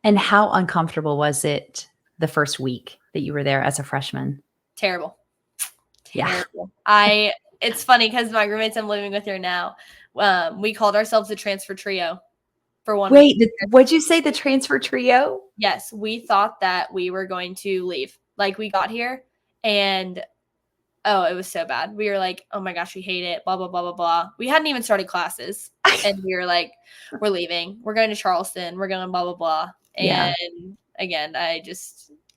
And how uncomfortable was it the first week that you were there as a freshman? terrible. Yeah. Terrible. It's funny because my roommates I'm living with here now, we called ourselves the transfer trio for 1 week. Wait, what'd you say, the transfer trio? Yes, we thought that we were going to leave. Like we got here and oh, it was so bad. We were like, oh my gosh, we hate it, blah, blah, blah, blah, blah. We hadn't even started classes. And we were like, we're leaving. We're going to Charleston. We're going blah, blah, blah. Yeah. And again,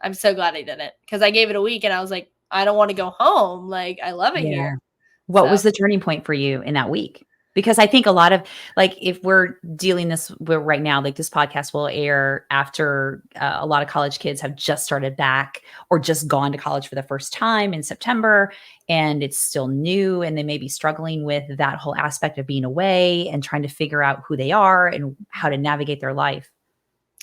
I'm so glad I didn't because I gave it a week and I was like, I don't want to go home. Like, I love it here. Yeah. What So was the turning point for you in that week? Because I think a lot of like, if we're dealing this we're right now, like this podcast will air after a lot of college kids have just started back or just gone to college for the first time in September, and it's still new, and they may be struggling with that whole aspect of being away and trying to figure out who they are and how to navigate their life.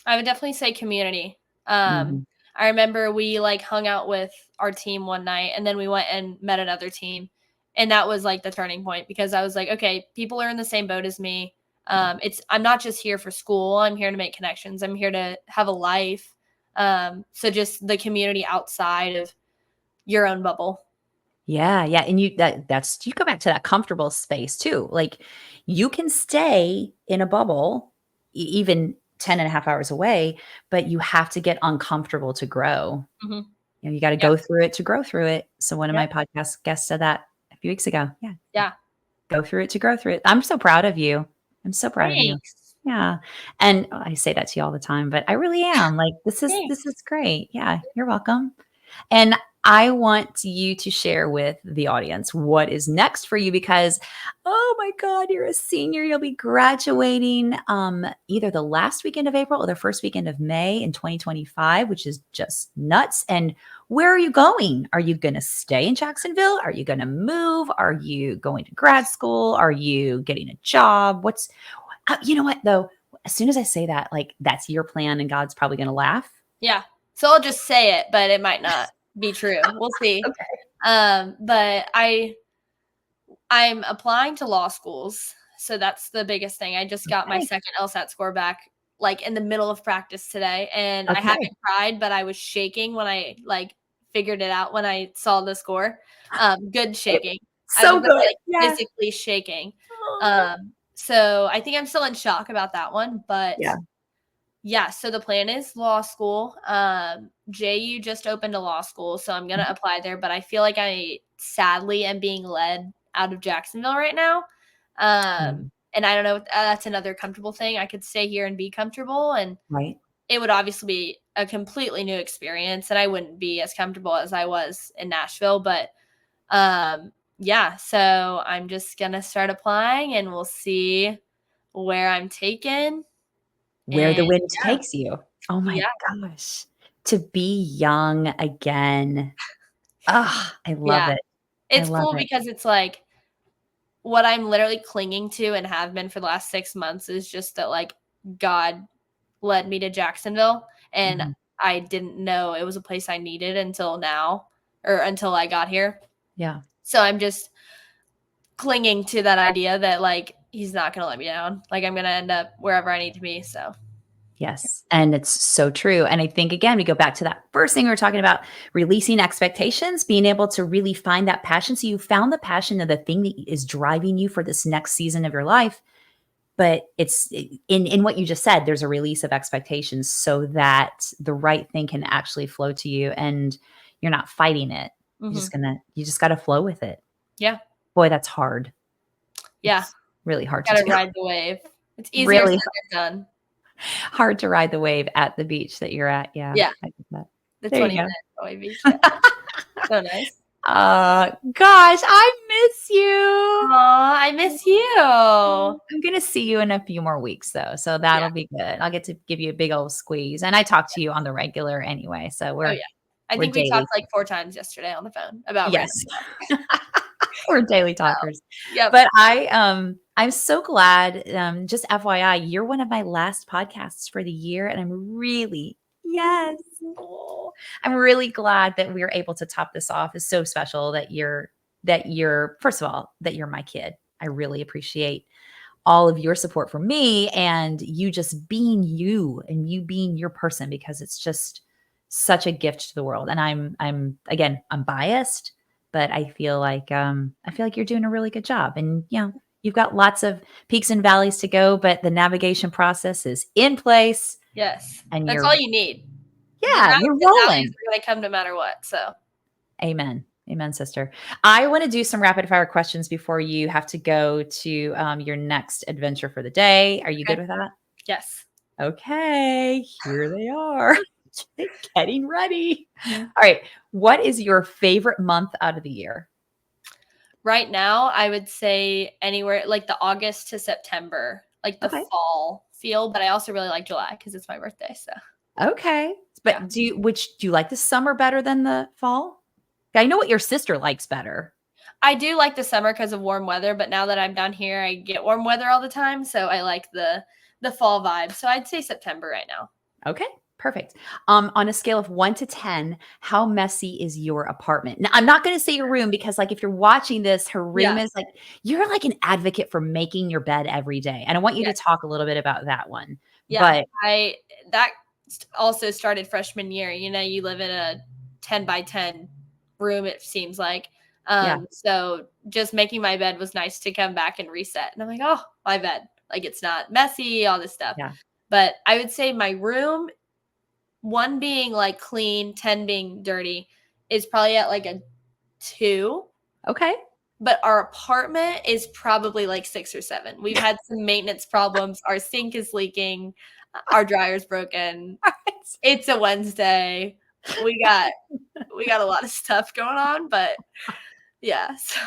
I would definitely say community. Um, Mhm. I remember we like hung out with our team one night and then we went and met another team. And that was like the turning point because I was like, okay, people are in the same boat as me. I'm not just here for school. I'm here to make connections. I'm here to have a life. So just the community outside of your own bubble. Yeah, yeah, and that's you go back to that comfortable space too. Like, you can stay in a bubble even 10 and a half hours away, but you have to get uncomfortable to grow. Mm-hmm. You gotta Yep. go through it to grow through it. So one of Yep. my podcast guests said that a few weeks ago. Yeah, Yeah. go through it to grow through it. I'm so proud of you. I'm so proud of you. Thanks. Yeah, and I say that to you all the time, but I really am. Like, this Thanks. is great. Yeah, you're welcome. And I want you to share with the audience what is next for you because, oh my God, you're a senior. You'll be graduating either the last weekend of April or the first weekend of May in 2025, which is just nuts. And where are you going? Are you going to stay in Jacksonville? Are you going to move? Are you going to grad school? Are you getting a job? You know what, though? As soon as I say that, like, that's your plan and God's probably going to laugh. Yeah. So I'll just say it, but it might not be true. We'll see. Okay. But I'm applying to law schools. So that's the biggest thing. I just got my Okay. second LSAT score back like in the middle of practice today. And I Okay. haven't cried, but I was shaking when I like figured it out when I saw the score. Good shaking. I was So good. like Yeah. physically shaking. Oh. So I think I'm still in shock about that one, but Yeah. yeah, so the plan is law school. JU just opened a law school, so I'm gonna Mhm. apply there, but I feel like I sadly am being led out of Jacksonville right now. Yeah. And I don't know, that's another comfortable thing. I could stay here and be comfortable, and Right. it would obviously be a completely new experience, and I wouldn't be as comfortable as I was in Nashville. But um, yeah, so I'm just going to start applying and we'll see where I'm taken. Where And the wind yeah, takes you. Oh my yeah, gosh. To be young again. Ah, I love yeah. it. I It's love cool it. because it's like what I'm literally clinging to and have been for the last 6 months is just that, like, God led me to Jacksonville, and Mhm. I didn't know it was a place I needed until now, or until I got here. Yeah. So I'm just clinging to that idea that, like, he's not gonna let me down. Like, I'm gonna end up wherever I need to be, so Yes, and it's so true, and I think, again, we go back to that first thing we were talking about, releasing expectations, being able to really find that passion. So you found the passion of the thing that is driving you for this next season of your life, but it's in what you just said, there's a release of expectations so that the right thing can actually flow to you, and you're not fighting it. mhm. You just gotta flow with it. Yeah, Boy, that's hard. yeah. It's really hard to Gotta do. ride the wave. It's easier said Really than done. hard to ride the wave at the beach that you're at. Yeah, Yeah, I get that. the There you 20-minute go. away beach, yeah. So nice. Gosh, I miss you. Aw, I miss you. I'm gonna see you in a few more weeks though, so Yeah. that'll be good. I'll get to give you a big old squeeze, and I talk to you on the regular anyway, so Oh, yeah. I we're think we talked, daily. like, 4 times yesterday on the phone about Yes. random stuff. We're daily So, talkers. yep. But I'm so glad, just FYI, you're one of my last podcasts for the year, and I'm really yes. Oh, I'm really glad that we are able to top this off. It's so special that you're first of all, that you're my kid. I really appreciate all of your support for me and you just being you and you being your person because it's just such a gift to the world. And I'm again, I'm biased, but I feel like you're doing a really good job. And you've got lots of peaks and valleys to go, but the navigation process is in place Yes. and That's all you need. The yeah, you're valleys rolling. are gonna come no matter what, so Amen. Amen, sister. I want to do some rapid fire questions before you have to go to your next adventure for the day. Are you good okay. with that? Yes. Okay, here they are. Getting ready. Mhm. All right. What is your favorite month out of the year? Right now, I would say anywhere like the August to September, like the Okay. fall feel, but I also really like July because it's my birthday, so Okay. yeah. But do you like the summer better than the fall? I know what your sister likes better. I do like the summer because of warm weather, but now that I'm down here, I get warm weather all the time, so I like the fall vibe. So I'd say September right now. Okay. Perfect. On a scale of 1 to 10, how messy is your apartment? Now, I'm not going to say your room because, like, if you're watching this, her room Yeah. is like you're like an advocate for making your bed every day, and I want you to Yeah. talk a little bit about that one. Yeah. But I that also started freshman year. You know, you live in a 10 by 10 room, it seems like. yeah, So just making my bed was nice to come back and reset. And I'm like, oh, my bed. Like it's not messy, all this stuff. yeah. But I would say my room, one being like clean, 10 being dirty, is probably at like a 2. Okay. But our apartment is probably like 6 or 7. We've had some maintenance problems. Our sink is leaking. Our dryer's broken. It's a Wednesday. We got we got a lot of stuff going on, but yeah, so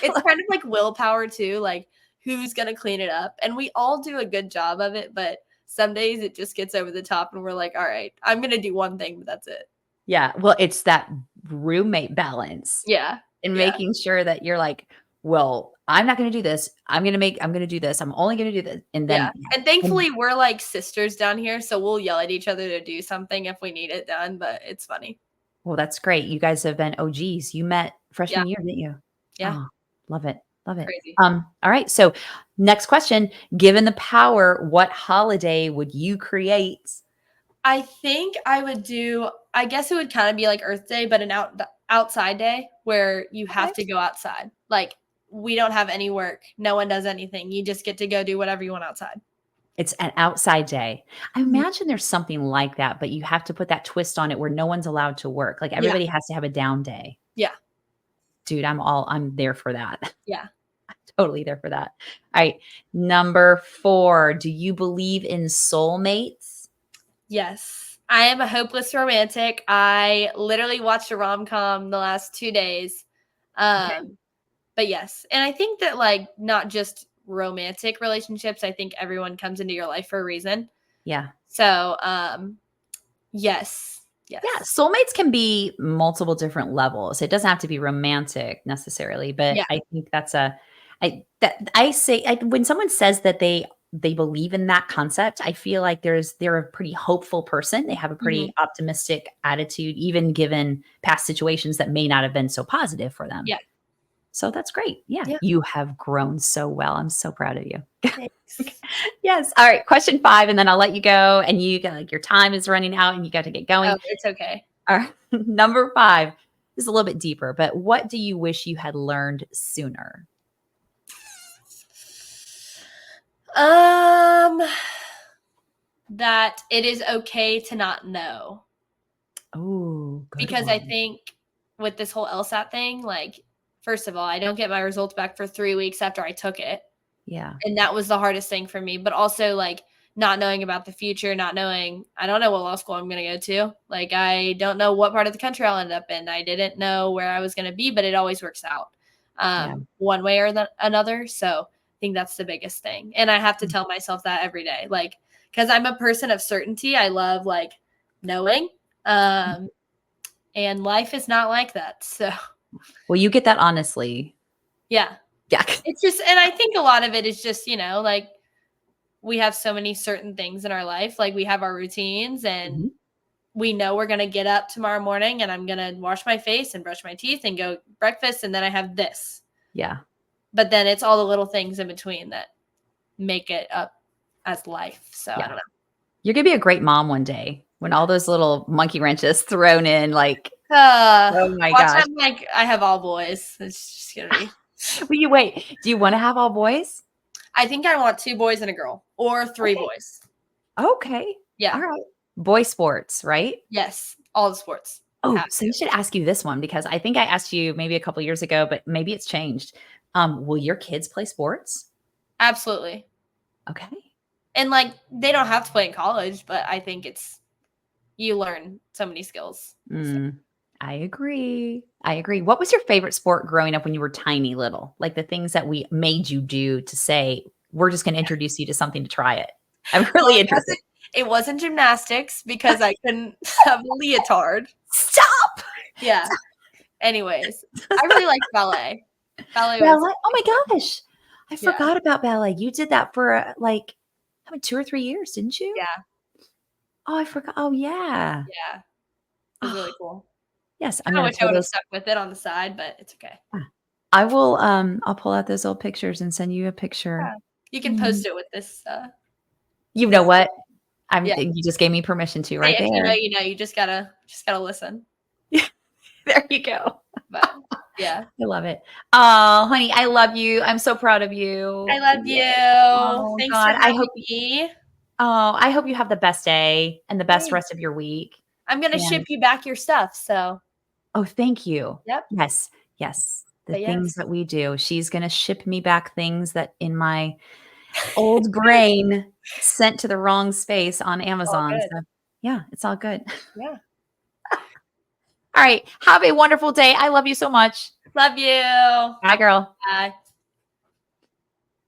it's kind of like willpower too, like who's gonna clean it up? And we all do a good job of it, but some days it just gets over the top and we're like, all right, I'm gonna do one thing, but that's it. Yeah, well, it's that roommate balance Yeah. and Yeah. making sure that you're like, "Well, I'm not gonna do this. I'm gonna do this. I'm only gonna do this." And Yeah. then And and thankfully we're like sisters down here, so we'll yell at each other to do something if we need it done, but it's funny. well, that's great. You guys have been OGs. You met Yeah. freshman year, didn't you? Yeah. Oh, love it. Love it. Crazy. All right. So next question. Given the power, what holiday would you create? I think I would do I guess it would kind of be like Earth Day, but an outside day where you have Okay. to go outside. Like we don't have any work. No one does anything. You just get to go do whatever you want outside. It's an outside day. I Mhm. imagine there's something like that, but you have to put that twist on it where no one's allowed to work. Like Yeah. everybody has to have a down day. Yeah. Dude, I'm there for that. Yeah. Totally there for that. All right. Number 4, do you believe in soulmates? Yes. I am a hopeless romantic. I literally watched a rom-com the last 2 days. Okay. Um But yes, and I think that like not just romantic relationships, I think everyone comes into your life for a reason. Yeah. So, yes. Yes. Yeah, soulmates can be multiple different levels. It doesn't have to be romantic necessarily, but Yeah. I think that's when someone says that they believe in that concept, I feel like they're a pretty hopeful person. They have a Mhm. pretty optimistic attitude, even given past situations that may not have been so positive for them. Yeah. So that's great. Yeah, Yeah. you have grown so well. I'm so proud of you. Thanks. Yes. All right. Question 5, and then I'll let you go. And you got like your time is running out, and you got to get Oh, going. it's okay. All right. Number 5 this is a little bit deeper, but what do you wish you had learned sooner? Um, that it is okay to not know. Oh, good Because I one. think with this whole LSAT thing, like, first of all, I don't get my results back for 3 weeks after I took it. Yeah. And that was the hardest thing for me, but also, like, not knowing about the future, not knowing I don't know what law school I'm gonna go to. Like, I don't know what part of the country I'll end up in. I didn't know where I was gonna be, but it always works out, Yeah. one way or another, so I think that's the biggest thing, and I have to tell myself that every day, like, because 'cause I'm a person of certainty. I love, like, knowing, and life is not like that, so, Well, you get that honestly. yeah. Yeah. It's just and I think a lot of it is just, like we have so many certain things in our life. Like we have our routines and Mhm. we know we're going to get up tomorrow morning and I'm going to wash my face and brush my teeth and go breakfast. And then I have this. Yeah. But then it's all the little things in between that make it up as life. So I Yeah. don't know. You're gonna be a great mom one day when all those little monkey wrenches thrown in, like, oh my Watch gosh. I'm like I have all boys. It's just gonna be. Will you wait? Do you wanna have all boys? I think I want 2 boys and a girl or 3 boys. Okay. Yeah. All right. Boy sports, right? Yes. All the sports Oh, have so to. you should ask you this one because I think I asked you maybe a couple years ago, but maybe it's changed. Will your kids play sports? Absolutely. Okay. And like they don't have to play in college, but I think it's you learn so many skills. So. Mm, I agree. I agree. What was your favorite sport growing up when you were tiny little? Like the things that we made you do to say, we're just going to introduce you to something to try it. I'm Well, really it interested. wasn't it wasn't gymnastics because I couldn't have a leotard. Stop. Yeah. Anyways, I really liked ballet. Ballet was Ballet. Oh my fun. gosh. I Yeah. forgot about ballet. You did that for like, how many, 2 or 3 years, didn't you? Yeah. Oh, I forgot. Oh, yeah. Yeah. It was Oh, really cool. yes. I'm Kinda going wish to I pull would have those. stuck with it on the side, but it's okay. I will, I'll pull out those old pictures and send you a picture. Yeah. You can Mm. post it with this, You know this what? yeah. You just gave me permission to Hey, right if you know, there. you know, you just gotta listen. There you go. But yeah. I love it. Oh, honey, I love you. I'm so proud of you. I love you. Oh Thanks for God. having me. I hope you have the best day and the best Thanks. rest of your week. I'm gonna ship And you back your stuff, so oh, thank you. yep. Yes. Yes. The But things yes. that we do. She's gonna ship me back things that in my old brain sent to the wrong space on All Amazon. good. So yeah, it's all good. Yeah. All right. Have a wonderful day. I love you so much. Love you. Bye, girl. Bye.